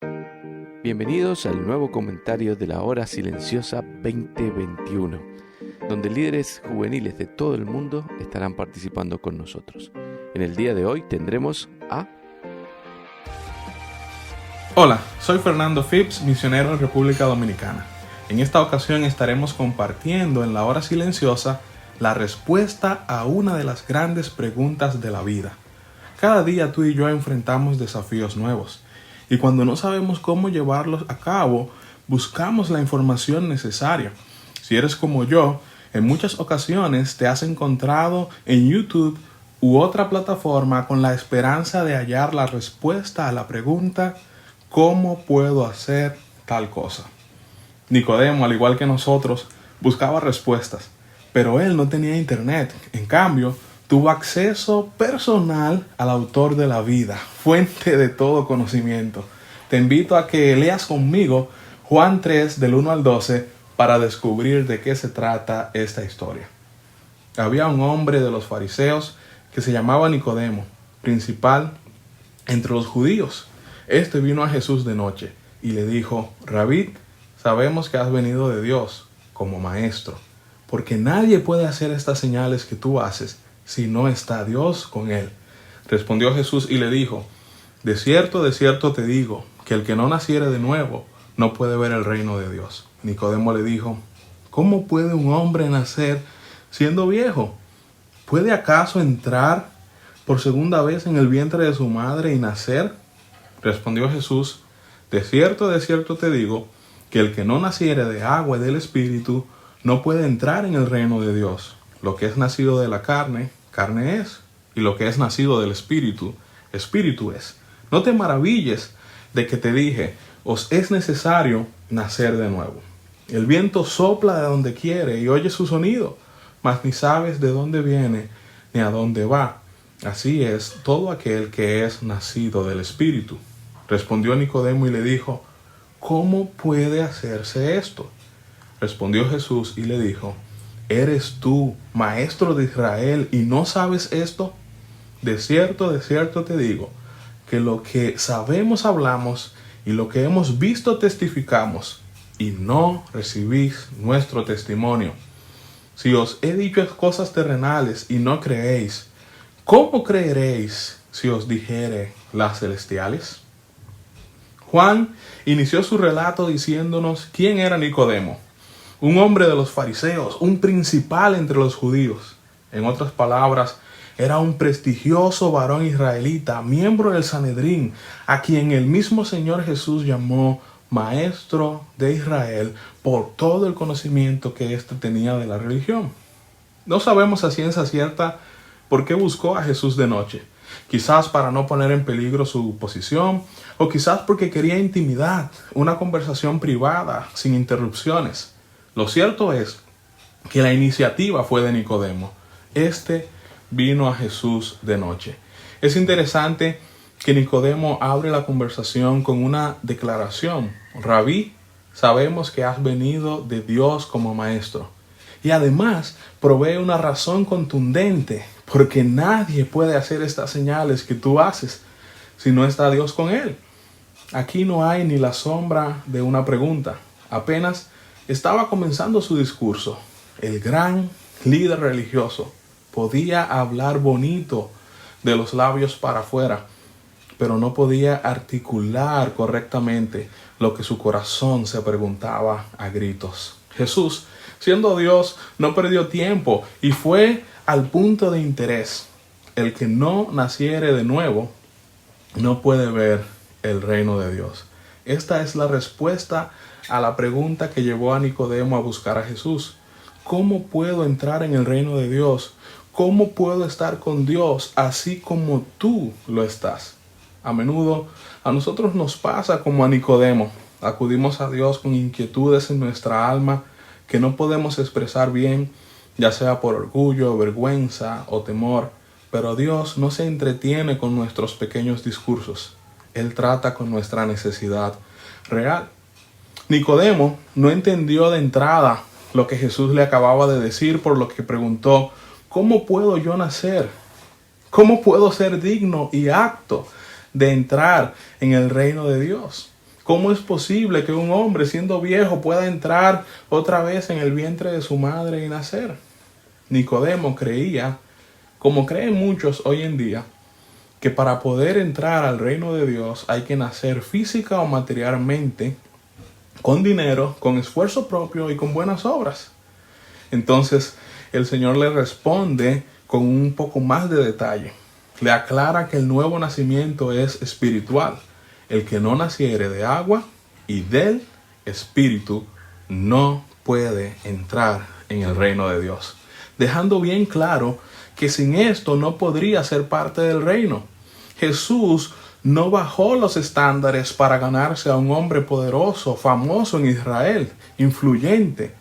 Bienvenidos al nuevo comentario de la Hora Silenciosa 2021, donde líderes juveniles de todo el mundo estarán participando con nosotros. En el día de hoy tendremos a... Hola, soy Fernando Phipps, misionero en República Dominicana. En esta ocasión estaremos compartiendo en la Hora Silenciosa la respuesta a una de las grandes preguntas de la vida. Cada día tú y yo enfrentamos desafíos nuevos. Y cuando no sabemos cómo llevarlos a cabo, buscamos la información necesaria. Si eres como yo, en muchas ocasiones te has encontrado en YouTube u otra plataforma con la esperanza de hallar la respuesta a la pregunta ¿cómo puedo hacer tal cosa? Nicodemo, al igual que nosotros, buscaba respuestas, pero él no tenía internet. En cambio, tuvo acceso personal al autor de la vida, fuente de todo conocimiento. Te invito a que leas conmigo Juan 3 del 1 al 12 para descubrir de qué se trata esta historia. Había un hombre de los fariseos que se llamaba Nicodemo, principal entre los judíos. Este vino a Jesús de noche y le dijo: Rabí, sabemos que has venido de Dios como maestro, porque nadie puede hacer estas señales que tú haces si no está Dios con él. Respondió Jesús y le dijo: de cierto te digo, que el que no naciere de nuevo no puede ver el reino de Dios. Nicodemo le dijo: ¿cómo puede un hombre nacer siendo viejo? ¿Puede acaso entrar por segunda vez en el vientre de su madre y nacer? Respondió Jesús: de cierto te digo, que el que no naciere de agua y del Espíritu no puede entrar en el reino de Dios. Lo que es nacido de la carne, carne es, y lo que es nacido del Espíritu, Espíritu es. No te maravilles de que te dije, os es necesario nacer de nuevo. El viento sopla de donde quiere y oye su sonido, mas ni sabes de dónde viene ni a dónde va. Así es todo aquel que es nacido del Espíritu. Respondió Nicodemo y le dijo: ¿cómo puede hacerse esto? Respondió Jesús y le dijo: ¿eres tú, maestro de Israel, y no sabes esto? De cierto te digo, que lo que sabemos hablamos, y lo que hemos visto testificamos, y no recibís nuestro testimonio. Si os he dicho cosas terrenales y no creéis, ¿cómo creeréis si os dijere las celestiales? Juan inició su relato diciéndonos quién era Nicodemo. Un hombre de los fariseos, un principal entre los judíos. En otras palabras, era un prestigioso varón israelita, miembro del Sanedrín, a quien el mismo Señor Jesús llamó maestro de Israel por todo el conocimiento que éste tenía de la religión. No sabemos a ciencia cierta por qué buscó a Jesús de noche. Quizás para no poner en peligro su posición, o quizás porque quería intimidad, una conversación privada, sin interrupciones. Lo cierto es que la iniciativa fue de Nicodemo. Este vino a Jesús de noche. Es interesante que Nicodemo abre la conversación con una declaración: Rabí, sabemos que has venido de Dios como maestro. Y además provee una razón contundente, porque nadie puede hacer estas señales que tú haces si no está Dios con él. Aquí no hay ni la sombra de una pregunta. Apenas estaba comenzando su discurso. El gran líder religioso podía hablar bonito de los labios para afuera, pero no podía articular correctamente lo que su corazón se preguntaba a gritos. Jesús, siendo Dios, no perdió tiempo y fue al punto de interés. El que no naciere de nuevo no puede ver el reino de Dios. Esta es la respuesta a la pregunta que llevó a Nicodemo a buscar a Jesús. ¿Cómo puedo entrar en el reino de Dios? ¿Cómo puedo estar con Dios así como tú lo estás? A menudo a nosotros nos pasa como a Nicodemo. Acudimos a Dios con inquietudes en nuestra alma que no podemos expresar bien, ya sea por orgullo, vergüenza o temor. Pero Dios no se entretiene con nuestros pequeños discursos. Él trata con nuestra necesidad real. Nicodemo no entendió de entrada lo que Jesús le acababa de decir, por lo que preguntó: ¿cómo puedo yo nacer? ¿Cómo puedo ser digno y apto de entrar en el reino de Dios? ¿Cómo es posible que un hombre siendo viejo pueda entrar otra vez en el vientre de su madre y nacer? Nicodemo creía, como creen muchos hoy en día, que para poder entrar al reino de Dios hay que nacer física o materialmente, con dinero, con esfuerzo propio y con buenas obras. Entonces el Señor le responde con un poco más de detalle. Le aclara que el nuevo nacimiento es espiritual. El que no naciere de agua y del Espíritu no puede entrar en el reino de Dios. Dejando bien claro que sin esto no podría ser parte del reino. Jesús no bajó los estándares para ganarse a un hombre poderoso, famoso en Israel, influyente.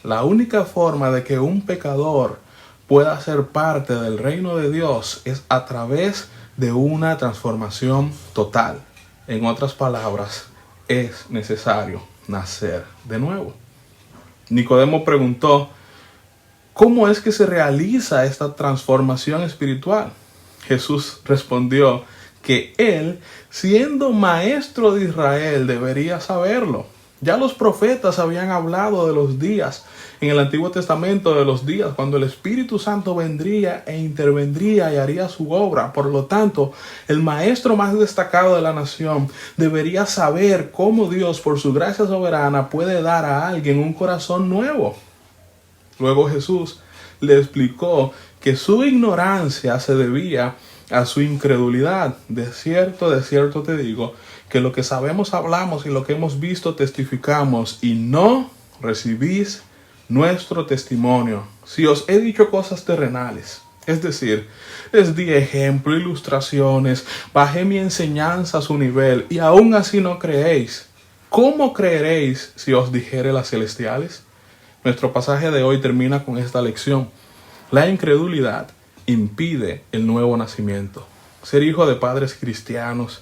La única forma de que un pecador pueda ser parte del reino de Dios es a través de una transformación total. En otras palabras, es necesario nacer de nuevo. Nicodemo preguntó, ¿cómo es que se realiza esta transformación espiritual? Jesús respondió que él, siendo maestro de Israel, debería saberlo. Ya los profetas habían hablado de los días en el Antiguo Testamento, de los días cuando el Espíritu Santo vendría e intervendría y haría su obra. Por lo tanto, el maestro más destacado de la nación debería saber cómo Dios, por su gracia soberana, puede dar a alguien un corazón nuevo. Luego Jesús le explicó que su ignorancia se debía a su incredulidad. De cierto te digo, que lo que sabemos hablamos y lo que hemos visto testificamos y no recibís nuestro testimonio. Si os he dicho cosas terrenales, es decir, les di ejemplo, ilustraciones, bajé mi enseñanza a su nivel y aún así no creéis, ¿cómo creeréis si os dijere las celestiales? Nuestro pasaje de hoy termina con esta lección. La incredulidad impide el nuevo nacimiento. Ser hijo de padres cristianos,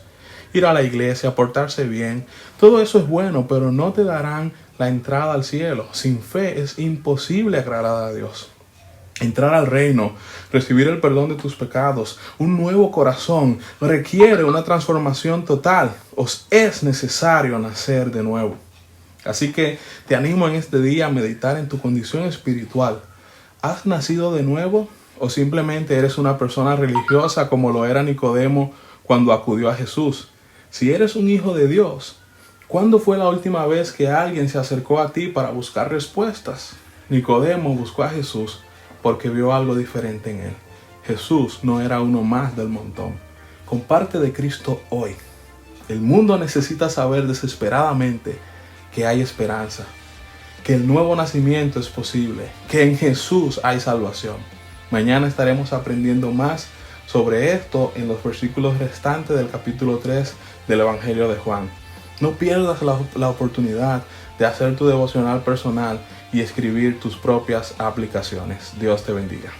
ir a la iglesia, portarse bien, todo eso es bueno, pero no te darán la entrada al cielo. Sin fe es imposible agradar a Dios. Entrar al reino, recibir el perdón de tus pecados, un nuevo corazón, requiere una transformación total. Os es necesario nacer de nuevo. Así que te animo en este día a meditar en tu condición espiritual. ¿Has nacido de nuevo o simplemente eres una persona religiosa como lo era Nicodemo cuando acudió a Jesús? Si eres un hijo de Dios, ¿cuándo fue la última vez que alguien se acercó a ti para buscar respuestas? Nicodemo buscó a Jesús porque vio algo diferente en él. Jesús no era uno más del montón. Comparte de Cristo hoy. El mundo necesita saber desesperadamente que hay esperanza, que el nuevo nacimiento es posible, que en Jesús hay salvación. Mañana estaremos aprendiendo más sobre esto en los versículos restantes del capítulo 3 del Evangelio de Juan. No pierdas la oportunidad de hacer tu devocional personal y escribir tus propias aplicaciones. Dios te bendiga.